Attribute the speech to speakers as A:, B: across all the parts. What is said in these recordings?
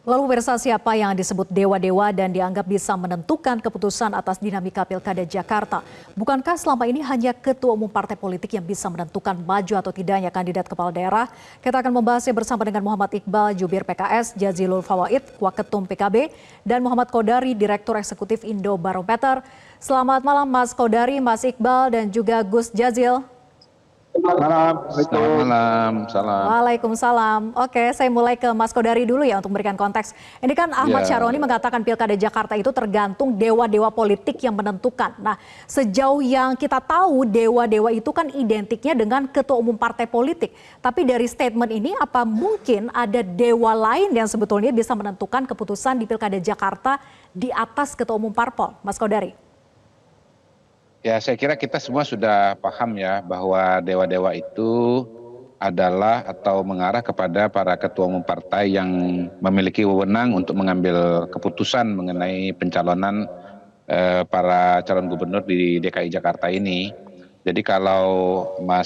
A: Lalu pemirsa, siapa yang disebut dewa-dewa dan dianggap bisa menentukan keputusan atas dinamika Pilkada Jakarta? Bukankah selama ini hanya ketua umum partai politik yang bisa menentukan maju atau tidaknya kandidat kepala daerah? Kita akan membahasnya bersama dengan Muhammad Iqbal, Jubir PKS, Jazilul Fawait, Waketum PKB, dan Muhammad Kodari, Direktur Eksekutif Indo Barometer. Selamat malam Mas Kodari, Mas Iqbal, dan juga Gus Jazil.
B: Selamat malam, salam.
A: Waalaikumsalam. Oke, saya mulai ke Mas Kodari dulu ya untuk memberikan konteks. Ini kan Ahmad Syaroni mengatakan Pilkada Jakarta itu tergantung dewa-dewa politik yang menentukan. Nah, sejauh yang kita tahu dewa-dewa itu kan identiknya dengan ketua umum partai politik. Tapi dari statement ini apa mungkin ada dewa lain yang sebetulnya bisa menentukan keputusan di Pilkada Jakarta di atas ketua umum parpol? Mas Kodari.
B: Ya, saya kira kita semua sudah paham ya bahwa dewa-dewa itu adalah atau mengarah kepada para ketua umum partai yang memiliki wewenang untuk mengambil keputusan mengenai pencalonan para calon gubernur di DKI Jakarta ini. Jadi kalau Bang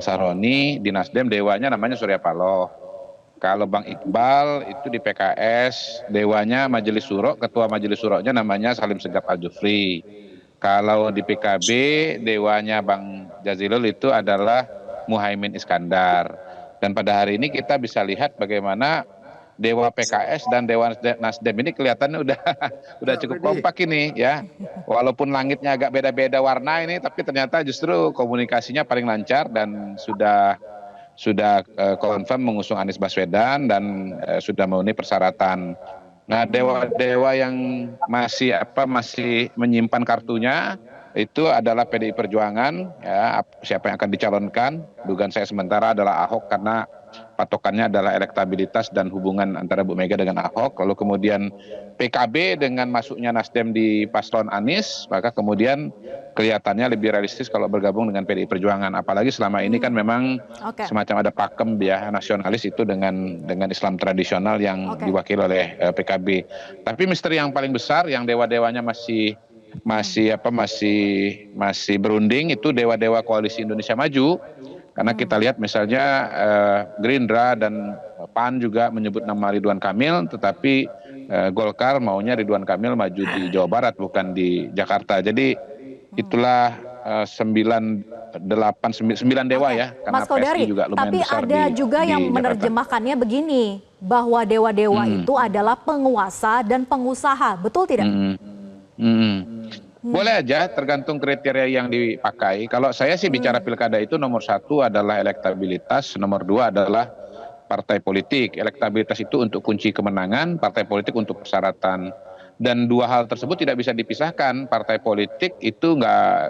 B: Sahroni di Nasdem dewanya namanya Surya Paloh. Kalau Bang Iqbal itu di PKS dewanya Majelis Syuro, ketua Majelis Syuronya namanya Salim Segaf Al-Jufri. Kalau di PKB dewanya Bang Jazilul itu adalah Muhaimin Iskandar. Dan pada hari ini kita bisa lihat bagaimana dewa PKS dan dewa Nasdem ini kelihatannya udah cukup kompak ini ya. Walaupun langitnya agak beda-beda warna ini, tapi ternyata justru komunikasinya paling lancar dan sudah confirm mengusung Anies Baswedan dan sudah memenuhi persyaratan. Nah, dewa-dewa yang masih menyimpan kartunya itu adalah PDI Perjuangan, ya, siapa yang akan dicalonkan. Dugaan saya sementara adalah Ahok karena patokannya adalah elektabilitas dan hubungan antara Bu Mega dengan Ahok. Lalu kemudian PKB dengan masuknya Nasdem di paslon Anies, maka kemudian kelihatannya lebih realistis kalau bergabung dengan PDI Perjuangan. Apalagi selama ini kan memang semacam ada pakem ya nasionalis itu dengan Islam tradisional yang diwakili oleh PKB. Tapi misteri yang paling besar yang dewa-dewanya masih berunding itu dewa-dewa koalisi Indonesia Maju. Karena kita lihat misalnya Gerindra dan PAN juga menyebut nama Ridwan Kamil, tetapi Golkar maunya Ridwan Kamil maju di Jawa Barat bukan di Jakarta. Jadi itulah 9 dewa ya.
A: Mas Kodari, juga tapi ada juga yang menerjemahkannya begini, bahwa dewa-dewa itu adalah penguasa dan pengusaha, betul tidak?
B: Boleh aja, tergantung kriteria yang dipakai. Kalau saya sih bicara pilkada itu nomor 1 adalah elektabilitas, nomor 2 adalah partai politik. Elektabilitas itu untuk kunci kemenangan, partai politik untuk persyaratan. Dan dua hal tersebut tidak bisa dipisahkan. Partai politik itu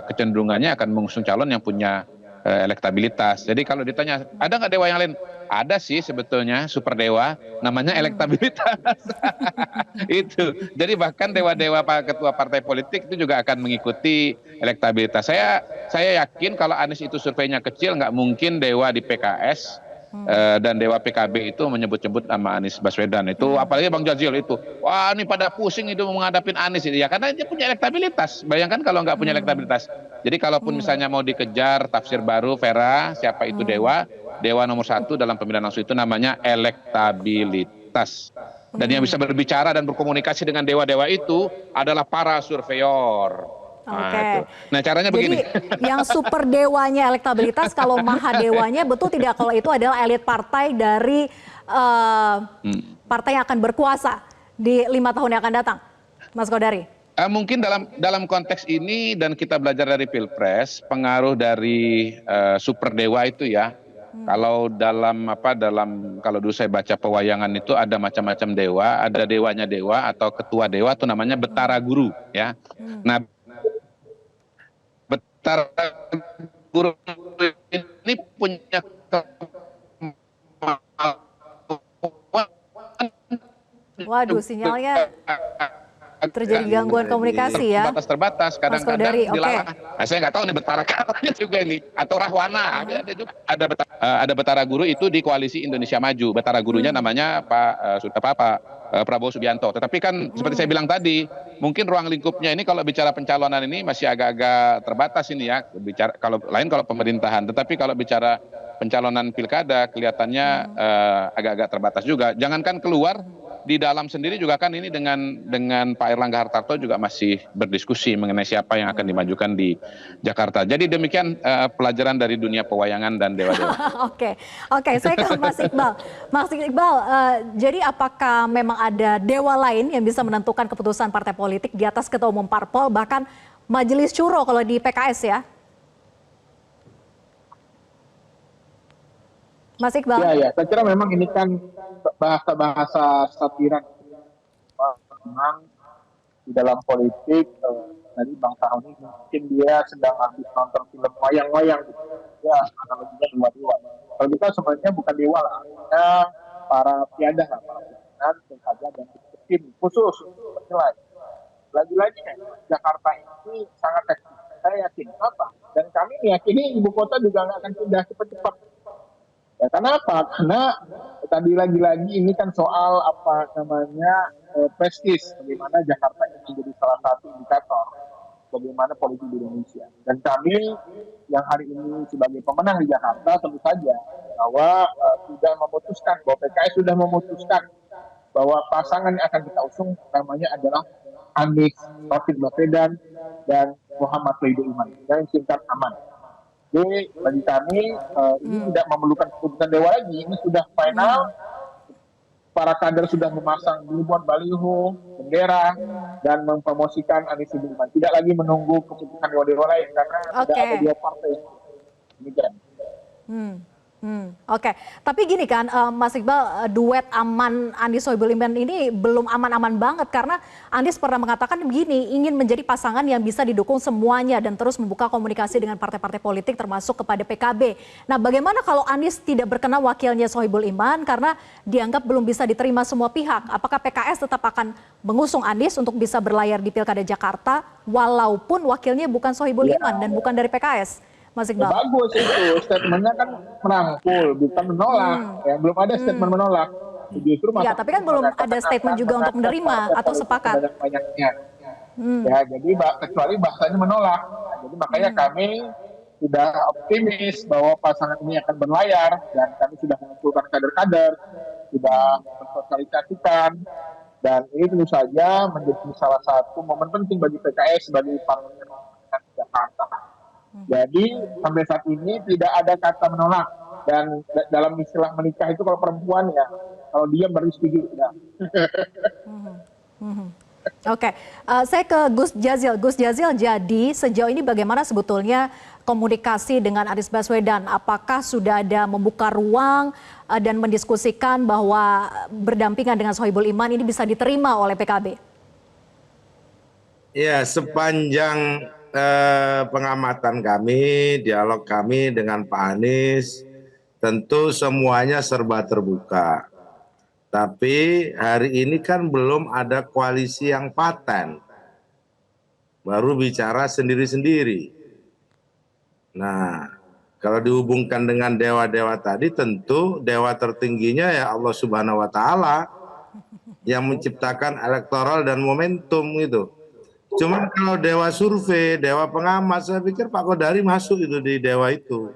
B: kecenderungannya akan mengusung calon yang punya elektabilitas. Jadi kalau ditanya, ada nggak dewa yang lain? Ada sih sebetulnya super dewa, namanya elektabilitas. Itu. Jadi bahkan dewa-dewa ketua partai politik itu juga akan mengikuti elektabilitas. Saya yakin kalau Anies itu surveinya kecil, nggak mungkin dewa di PKS dan dewa PKB itu menyebut-nyebut nama Anies Baswedan. Itu apalagi Bang Jazil itu, wah ini pada pusing itu menghadapin Anies itu ya, karena dia punya elektabilitas. Bayangkan kalau nggak punya elektabilitas. Jadi kalaupun misalnya mau dikejar tafsir baru Vera, siapa itu dewa? Dewa nomor 1 dalam pemilihan langsung itu namanya elektabilitas. Dan yang bisa berbicara dan berkomunikasi dengan dewa-dewa itu adalah para surveyor. Nah, caranya begini.
A: Jadi yang super dewanya elektabilitas, kalau maha dewanya betul tidak kalau itu adalah elit partai dari partai yang akan berkuasa di 5 tahun yang akan datang, Mas Kodari?
B: Mungkin dalam konteks ini dan kita belajar dari Pilpres, pengaruh dari super dewa itu ya. Kalau kalau dulu saya baca pewayangan itu ada macam-macam dewa, ada dewanya dewa atau ketua dewa itu namanya Betara Guru ya. Nah, Betara Guru ini punya
A: Waduh, sinyalnya terjadi gangguan komunikasi ya.
B: Terbatas, kadang-kadang dilarang. Nah, saya nggak tahu nih Betara Karanya juga ini atau Rahwana. Ada Betara Guru itu di koalisi Indonesia Maju. Betara Gurunya namanya Pak Prabowo Subianto. Tetapi kan seperti saya bilang tadi, mungkin ruang lingkupnya ini kalau bicara pencalonan ini masih agak-agak terbatas ini ya. Kalau pemerintahan. Tetapi kalau bicara pencalonan pilkada kelihatannya agak-agak terbatas juga. Jangankan keluar, di dalam sendiri juga kan ini dengan Pak Erlangga Hartarto juga masih berdiskusi mengenai siapa yang akan dimajukan di Jakarta. Jadi demikian pelajaran dari dunia pewayangan dan dewa-dewa.
A: Oke, oke, saya ke Mas Iqbal. Mas Iqbal, jadi apakah memang ada dewa lain yang bisa menentukan keputusan partai politik di atas ketua umum parpol, bahkan majelis syuro kalau di PKS ya? Mas Iqbal?
C: Ya, saya kira memang ini kan bahasa-bahasa satiran. Memang di dalam politik, dari Bang Saroni mungkin dia sedang habis nonton film wayang-wayang gitu. Ya, analoginya dewa-dewa. Kalau kita sebenarnya bukan dewa lah, artinya para piada lah, para pimpinan, pilkada dan tim khusus untuk menilai. Lagi-lagi Jakarta ini sangat teknis. Saya yakin apa? Dan kami meyakini ibu kota juga nggak akan pindah cepat-cepat. Ya, kenapa? Karena tadi lagi-lagi ini kan soal apa namanya prestis, bagaimana Jakarta ini menjadi salah satu indikator bagaimana politik di Indonesia. Dan kami yang hari ini sebagai pemenang di Jakarta tentu saja bahwa sudah memutuskan, bahwa PKS sudah memutuskan bahwa pasangan yang akan kita usung namanya adalah Anies Rashid Baswedan dan Muhammad Ridho Iman, yang singkat aman. Jadi bagi kami ini tidak memerlukan keputusan dewa lagi, ini sudah final. Para kader sudah memasang billboard, baliho, bendera, dan mempromosikan Anies Baswedan. Tidak lagi menunggu keputusan dewa-dewa lain karena tidak ada dua partai. Demikian.
A: Oke, tapi gini kan Mas Iqbal, duet Aman Anies Sohibul Iman ini belum aman-aman banget karena Anies pernah mengatakan begini, ingin menjadi pasangan yang bisa didukung semuanya dan terus membuka komunikasi dengan partai-partai politik termasuk kepada PKB. Nah, bagaimana kalau Anies tidak berkenan wakilnya Sohibul Iman karena dianggap belum bisa diterima semua pihak? Apakah PKS tetap akan mengusung Anies untuk bisa berlayar di Pilkada Jakarta walaupun wakilnya bukan Sohibul Iman dan bukan dari PKS? Mas Iqbal.
C: Bagus itu, statementnya kan merangkul, bukan menolak. Ya, belum ada statement menolak. Justru
A: ya, tapi kan belum ada statement juga untuk menerima atau sepakat.
C: Banyaknya. Ya, jadi kecuali bahasanya menolak. Jadi makanya kami sudah optimis bahwa pasangan ini akan berlayar dan kami sudah mengumpulkan kader-kader, sudah mensosialisasikan, dan ini tentu saja menjadi salah satu momen penting bagi PKS sebagai partai di Jakarta. Jadi sampai saat ini tidak ada kata menolak, dan dalam istilah menikah itu kalau perempuan ya kalau dia baru setuju ya.
A: Oke, saya ke Gus Jazil. Gus Jazil, jadi sejauh ini bagaimana sebetulnya komunikasi dengan Anies Baswedan? Apakah sudah ada membuka ruang dan mendiskusikan bahwa berdampingan dengan Sohibul Iman ini bisa diterima oleh PKB?
D: Ya, sepanjang pengamatan kami, dialog kami dengan Pak Anies, tentu semuanya serba terbuka. Tapi hari ini kan belum ada koalisi yang paten. Baru bicara sendiri-sendiri. Nah, kalau dihubungkan dengan dewa-dewa tadi, tentu dewa tertingginya ya Allah Subhanahu wa Ta'ala yang menciptakan elektoral dan momentum itu. Cuman kalau dewa survei, dewa pengamat, saya pikir Pak Kodari masuk itu di dewa itu.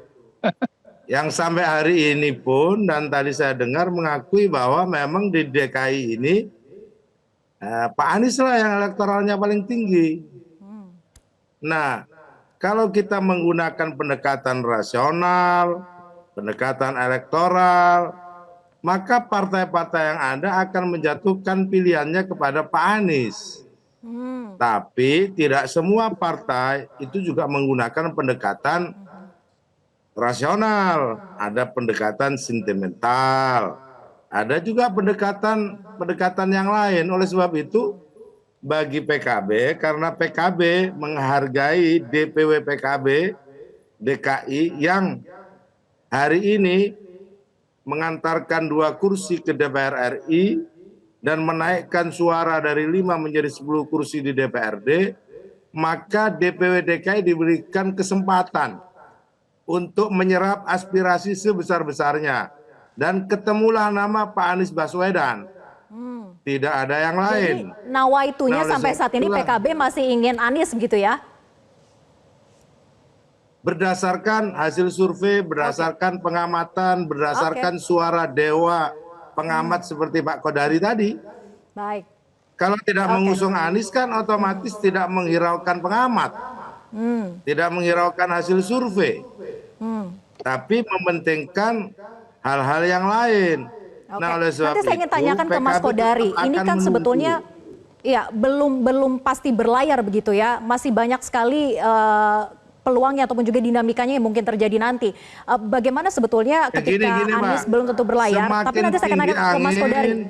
D: Yang sampai hari ini pun, dan tadi saya dengar mengakui bahwa memang di DKI ini, Pak Anies lah yang elektoralnya paling tinggi. Nah, kalau kita menggunakan pendekatan rasional, pendekatan elektoral, maka partai-partai yang ada akan menjatuhkan pilihannya kepada Pak Anies. Tapi tidak semua partai itu juga menggunakan pendekatan rasional, ada pendekatan sentimental, ada juga pendekatan yang lain. Oleh sebab itu, bagi PKB, karena PKB menghargai DPW PKB DKI yang hari ini mengantarkan 2 kursi ke DPR RI, dan menaikkan suara dari 5 menjadi 10 kursi di DPRD, maka DPW DKI diberikan kesempatan untuk menyerap aspirasi sebesar-besarnya. Dan ketemulah nama Pak Anies Baswedan. Tidak ada yang lain.
A: Jadi nawaitunya sampai saat ini PKB masih ingin Anies begitu ya?
D: Berdasarkan hasil survei, berdasarkan pengamatan, berdasarkan suara dewa pengamat seperti Pak Kodari tadi.
A: Baik.
D: Kalau tidak
A: Oke.
D: mengusung Anies kan otomatis tidak menghiraukan pengamat, tidak menghiraukan hasil survei, tapi mementingkan hal-hal yang lain.
A: Oke.
D: Nah, oleh sebab
A: Nanti saya ingin
D: itu
A: tanyakan ke Mas
D: PKB
A: Kodari.
D: tetap
A: Ini
D: akan
A: kan
D: menunggu.
A: sebetulnya ya belum pasti berlayar begitu ya. Masih banyak sekali peluangnya ataupun juga dinamikanya yang mungkin terjadi nanti. Bagaimana sebetulnya
D: Ya,
A: ketika
D: gini,
A: Anies
D: Mbak.
A: belum tentu berlayar,
D: Semakin
A: tapi nanti saya akan
D: tinggi
A: nanya ke Mas Kodari.
D: angin,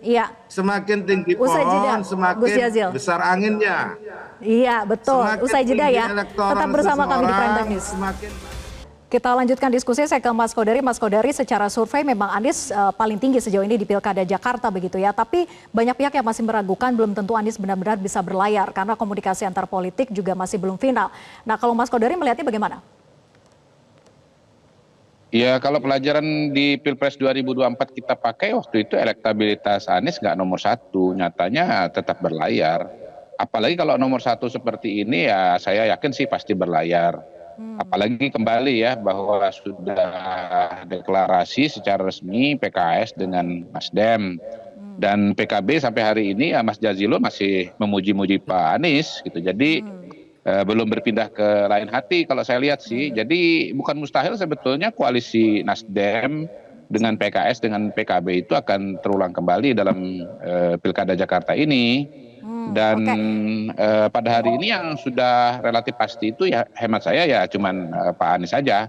A: Iya,
D: semakin tinggi
A: Usai jeda,
D: pohon,
A: Gus
D: semakin
A: Jazil.
D: besar anginnya.
A: iya betul.
D: Semakin
A: Usai jeda
D: tinggi
A: ya.
D: elektoral
A: Tetap bersama kami di Prime
D: seseorang,
A: Time News.
D: semakin
A: Kita lanjutkan diskusi, saya ke Mas Kodari. Mas Kodari, secara survei memang Anies paling tinggi sejauh ini di Pilkada Jakarta begitu ya. Tapi banyak pihak yang masih meragukan belum tentu Anies benar-benar bisa berlayar karena komunikasi antar politik juga masih belum final. Nah, kalau Mas Kodari melihatnya bagaimana?
B: Ya, kalau pelajaran di Pilpres 2024 kita pakai waktu itu elektabilitas Anies nggak nomor satu, nyatanya tetap berlayar. Apalagi kalau nomor satu seperti ini ya saya yakin sih pasti berlayar. Apalagi kembali ya bahwa sudah deklarasi secara resmi PKS dengan Nasdem. Dan PKB sampai hari ini ya Mas Jazilul masih memuji-muji Pak Anies gitu. Jadi belum berpindah ke lain hati kalau saya lihat sih. Jadi bukan mustahil sebetulnya koalisi Nasdem dengan PKS dengan PKB itu akan terulang kembali dalam Pilkada Jakarta ini. Dan pada hari ini yang sudah relatif pasti itu ya hemat saya ya cuman Pak Anies saja.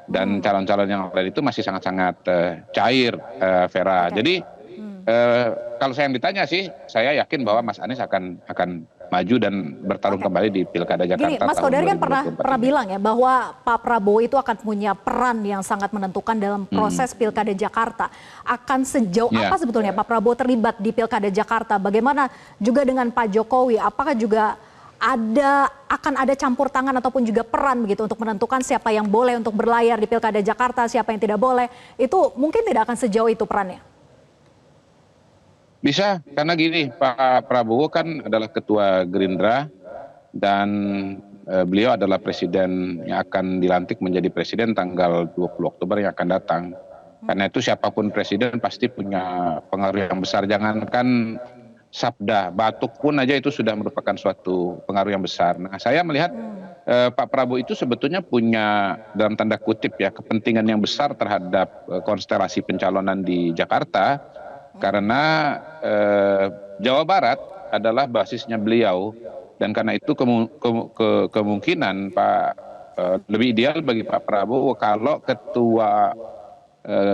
B: Dan calon-calon yang lain itu masih sangat-sangat cair, Vera. Jadi kalau saya yang ditanya sih, saya yakin bahwa Mas Anies akan maju dan bertarung kembali di Pilkada Jakarta.
A: Gini, Mas
B: tahun
A: Kodari kan
B: 2024
A: pernah
B: ini.
A: bilang ya bahwa Pak Prabowo itu akan punya peran yang sangat menentukan dalam proses Pilkada Jakarta. Akan sejauh
B: Ya.
A: apa sebetulnya Pak Prabowo terlibat di Pilkada Jakarta? Bagaimana juga dengan Pak Jokowi? Apakah juga akan ada campur tangan ataupun juga peran begitu untuk menentukan siapa yang boleh untuk berlayar di Pilkada Jakarta, siapa yang tidak boleh? Itu mungkin tidak akan sejauh itu perannya.
B: Bisa, karena gini, Pak Prabowo kan adalah ketua Gerindra dan beliau adalah presiden yang akan dilantik menjadi presiden tanggal 20 Oktober yang akan datang. Karena itu siapapun presiden pasti punya pengaruh yang besar. Jangankan sabda, batuk pun aja itu sudah merupakan suatu pengaruh yang besar. Nah, saya melihat Pak Prabowo itu sebetulnya punya dalam tanda kutip ya kepentingan yang besar terhadap konstelasi pencalonan di Jakarta. Karena Jawa Barat adalah basisnya beliau dan karena itu kemungkinan lebih ideal bagi Pak Prabowo kalau ketua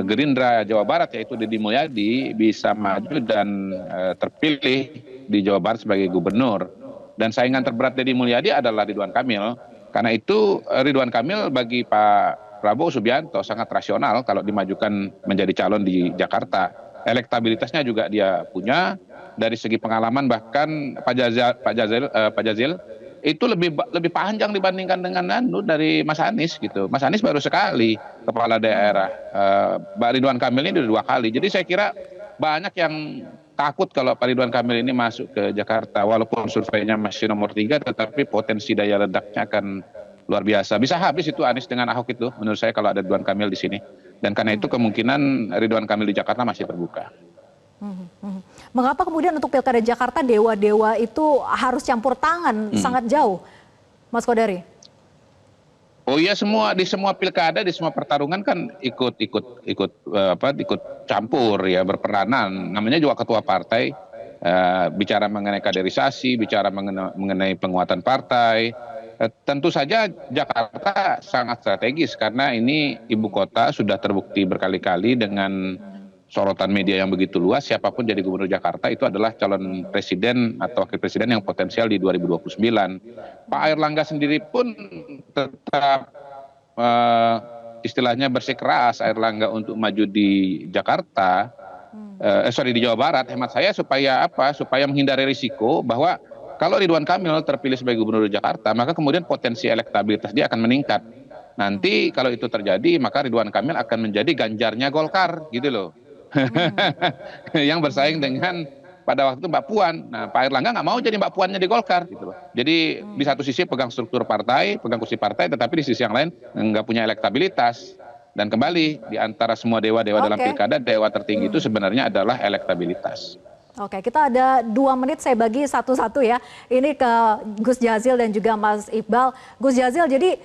B: Gerindra Jawa Barat yaitu Deddy Mulyadi bisa maju dan terpilih di Jawa Barat sebagai gubernur. Dan saingan terberat Deddy Mulyadi adalah Ridwan Kamil. Karena itu Ridwan Kamil bagi Pak Prabowo Subianto sangat rasional kalau dimajukan menjadi calon di Jakarta. Elektabilitasnya juga dia punya, dari segi pengalaman bahkan Pak Jazil itu lebih panjang dibandingkan dengan dari Mas Anies gitu. Mas Anies baru sekali kepala daerah, Pak Ridwan Kamil ini udah 2 kali. Jadi saya kira banyak yang takut kalau Pak Ridwan Kamil ini masuk ke Jakarta, walaupun surveinya masih nomor 3, tetapi potensi daya ledaknya akan luar biasa. Bisa habis itu Anies dengan Ahok itu, menurut saya kalau ada Ridwan Kamil di sini. Dan karena itu kemungkinan Ridwan Kamil di Jakarta masih terbuka.
A: Mengapa kemudian untuk Pilkada Jakarta dewa-dewa itu harus campur tangan sangat jauh, Mas Kodari?
B: Oh iya, di semua pilkada, di semua pertarungan kan ikut campur ya, berperanan. Namanya juga ketua partai, bicara mengenai kaderisasi, bicara mengenai penguatan partai. Tentu saja Jakarta sangat strategis karena ini ibu kota, sudah terbukti berkali-kali dengan sorotan media yang begitu luas. Siapapun jadi gubernur Jakarta itu adalah calon presiden atau wakil presiden yang potensial di 2029. Pak Airlangga sendiri pun tetap istilahnya bersikeras Airlangga untuk maju di Jakarta, di Jawa Barat. Hemat saya supaya menghindari risiko bahwa kalau Ridwan Kamil terpilih sebagai gubernur Jakarta, maka kemudian potensi elektabilitas dia akan meningkat. Nanti kalau itu terjadi, maka Ridwan Kamil akan menjadi Ganjarnya Golkar, gitu loh. Yang bersaing dengan pada waktu itu Mbak Puan. Nah, Pak Airlangga nggak mau jadi Mbak Puannya di Golkar, gitu loh. Jadi di satu sisi pegang struktur partai, pegang kursi partai, tetapi di sisi yang lain nggak punya elektabilitas. Dan kembali di antara semua dewa-dewa dalam pilkada, dewa tertinggi itu sebenarnya adalah elektabilitas.
A: Oke, kita ada 2 menit, saya bagi satu-satu ya. Ini ke Gus Jazil dan juga Mas Iqbal. Gus Jazil, jadi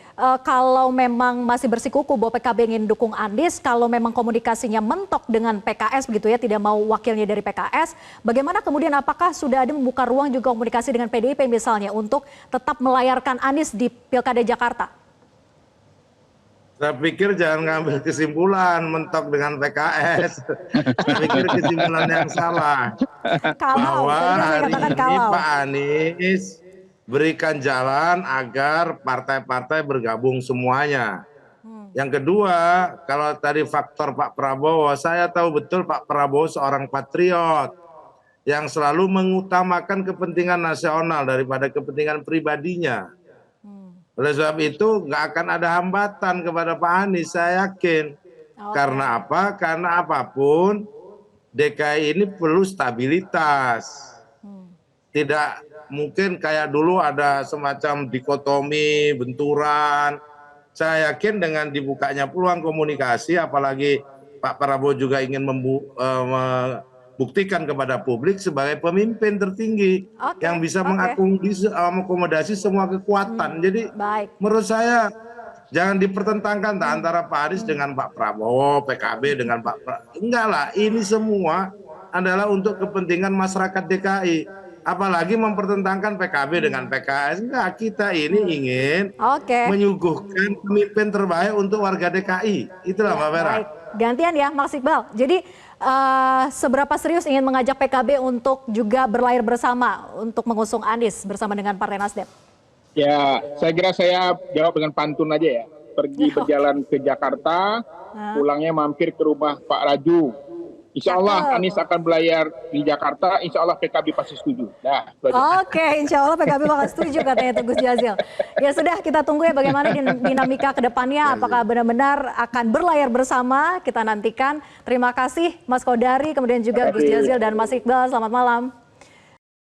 A: kalau memang masih bersikukuh bahwa PKB ingin dukung Anies, kalau memang komunikasinya mentok dengan PKS begitu ya, tidak mau wakilnya dari PKS, bagaimana kemudian apakah sudah ada membuka ruang juga komunikasi dengan PDIP misalnya untuk tetap melayarkan Anies di Pilkada Jakarta?
D: Saya pikir jangan ngambil kesimpulan mentok dengan PKS. Saya pikir kesimpulan yang salah. Bahwa hari ini Pak Anies berikan jalan agar partai-partai bergabung semuanya. Yang kedua, kalau tadi faktor Pak Prabowo, saya tahu betul Pak Prabowo seorang patriot yang selalu mengutamakan kepentingan nasional daripada kepentingan pribadinya. Oleh sebab itu nggak akan ada hambatan kepada Pak Anies, saya yakin. Karena apa? Karena apapun DKI ini perlu stabilitas. Tidak mungkin kayak dulu ada semacam dikotomi, benturan. Saya yakin dengan dibukanya peluang komunikasi, apalagi Pak Prabowo juga ingin buktikan kepada publik sebagai pemimpin tertinggi yang bisa mengakomodasi semua kekuatan. Jadi menurut saya jangan dipertentangkan antara Pak Anies dengan Pak Prabowo, PKB dengan Pak Prabowo. Enggak lah, ini semua adalah untuk kepentingan masyarakat DKI. Apalagi mempertentangkan PKB dengan PKS. Enggak, kita ini ingin menyuguhkan pemimpin terbaik untuk warga DKI. Itulah Mbak Vera.
A: Gantian ya Mas Iqbal. Jadi seberapa serius ingin mengajak PKB untuk juga berlayar bersama untuk mengusung Anies bersama dengan Partai Nasdem?
C: Ya, saya kira saya jawab dengan pantun aja ya. Pergi berjalan ke Jakarta, pulangnya mampir ke rumah Pak Raju. Insya Allah Anies akan berlayar di Jakarta, insya Allah PKB pasti setuju. Nah,
A: insya Allah PKB bakal setuju katanya itu Gus Jazil. Ya sudah, kita tunggu ya bagaimana dinamika ke depannya, apakah benar-benar akan berlayar bersama, kita nantikan. Terima kasih Mas Kodari, kemudian juga Gus Jazil dan Mas Iqbal, selamat malam.